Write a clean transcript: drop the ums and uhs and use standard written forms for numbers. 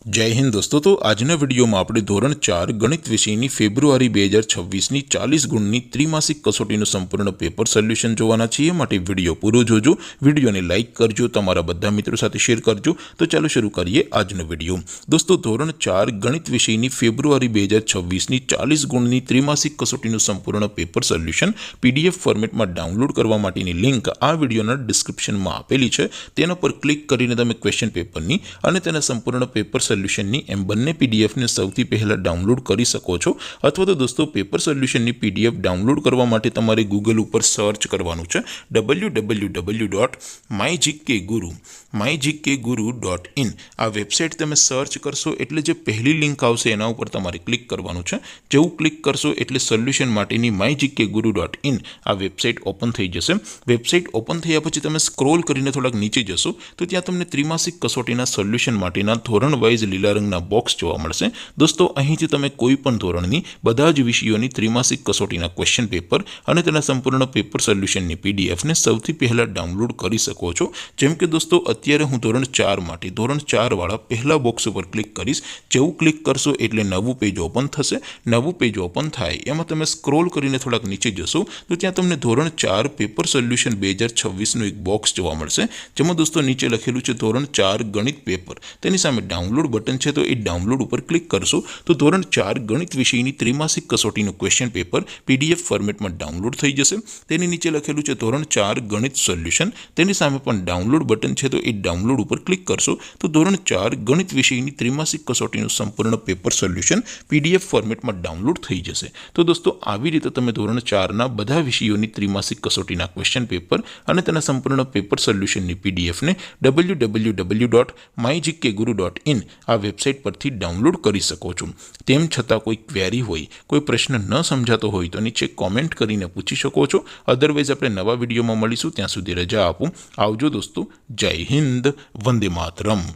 जय हिंद दोस्तों। तो आजना विडियो में આપણે ધોરણ 4 ગણિત વિષયની ફેબ્રુઆરી 2026 ની 40 ગુણની ત્રિમાસિક કસોટીનું સંપૂર્ણ પેપર સોલ્યુશન જોવાના છીએ। માટે વિડિયો પૂરો જોજો, વિડિયોને લાઈક કરજો, તમારા બધા મિત્રો સાથે શેર કરજો। તો ચાલો શરૂ કરીએ આજનો વિડિયો। દોસ્તો ધોરણ 4 ગણિત વિષયની ફેબ્રુઆરી 2026 ની 40 ગુણની ત્રિમાસિક કસોટીનું સંપૂર્ણ પેપર સોલ્યુશન પીડીએફ ફોર્મેટમાં ડાઉનલોડ કરવા માટેની લિંક આ વિડિયોના ડિસ્ક્રિપ્શનમાં આપેલી છે। તેના પર ક્લિક કરીને તમે ક્વેશ્ચન પેપરની અને તેના સંપૂર્ણ પેપર સોલ્યુશનની એમ બંને પીડીએફને સૌથી પહેલા ડાઉનલોડ કરી શકો છો। અથવા તો દોસ્તો પેપર સોલ્યુશનની પીડીએફ ડાઉનલોડ કરવા માટે તમારે ગૂગલ ઉપર સર્ચ કરવાનું છે www.mygkguru.in। આ વેબસાઇટ તમે સર્ચ કરશો એટલે જે પહેલી લિંક આવશે એના ઉપર તમારે ક્લિક કરવાનું છે। જેવું ક્લિક કરશો એટલે સોલ્યુશન માટેની mygkguru.in આ વેબસાઇટ ઓપન થઈ જશે। વેબસાઇટ ઓપન થયા પછી તમે સ્ક્રોલ કરીને થોડાક નીચે જશો તો ત્યાં તમને ત્રિમાસિક કસોટીના સોલ્યુશન માટેના ધોરણ વાઇઝ લીલા રંગના બોક્સ જોવા મળશે। દોસ્તો અહીંથી તમે કોઈ પણ ધોરણની બધા જ વિષયોની ત્રિમાસિક કસોટીના ક્વેશ્ચન પેપર અને તેના સંપૂર્ણ પેપર સોલ્યુશનની પીડીએફને સૌથી પહેલા ડાઉનલોડ કરી શકો છો। જેમ કે દોસ્તો અત્યારે હું ધોરણ 4 માટે ધોરણ 4 વાળા પહેલા બોક્સ ઉપર ક્લિક કરીશ। જેવું ક્લિક કરશો એટલે નવું પેજ ઓપન થશે। નવું પેજ ઓપન થાય એમાં તમે સ્ક્રોલ કરીને થોડાક નીચે જશો તો ત્યાં તમને ધોરણ 4 પેપર સોલ્યુશન 2026નું એક બોક્સ જોવા મળશે। જેમાં દોસ્તો નીચે લખેલું છે ધોરણ 4 ગણિત પેપર। તેની સામે ડાઉનલોડ બટન છે, તો એ ડાઉનલોડ ઉપર ક્લિક કરશો તો ધોરણ 4 ગણિત વિષયની ત્રિમાસિક કસોટીનું ક્વેશ્ચન પેપર પીડીએફ ફોર્મેટમાં ડાઉનલોડ થઈ જશે। તેની નીચે લખેલું છે ધોરણ 4 ગણિત સોલ્યુશન। તેની સામે પણ ડાઉનલોડ બટન છે, તો એ ડાઉનલોડ ઉપર ક્લિક કરશો તો ધોરણ 4 ગણિત વિષયની ત્રિમાસિક કસોટીનું સંપૂર્ણ પેપર સોલ્યુશન પીડીએફ ફોર્મેટમાં ડાઉનલોડ થઈ જશે। તો દોસ્તો આવી રીતે તમે ધોરણ 4ના બધા વિષયોની ત્રિમાસિક કસોટીના ક્વેશ્ચન પેપર અને તેના સંપૂર્ણ પેપર સોલ્યુશનની પીડીએફને www.mygkguru.in આ વેબસાઇટ પરથી ડાઉનલોડ કરી શકો છો। તેમ છતાં કોઈ ક્વેરી હોય, કોઈ પ્રશ્ન ન સમજાતો હોય તો નીચે કોમેન્ટ કરીને પૂછી શકો છો। અધરવાઇઝ આપણે નવા વિડીયોમાં મળીશું, ત્યાં સુધી રજા આપો। આવજો દોસ્તો, જય હિન્દ, વંદે માતરમ।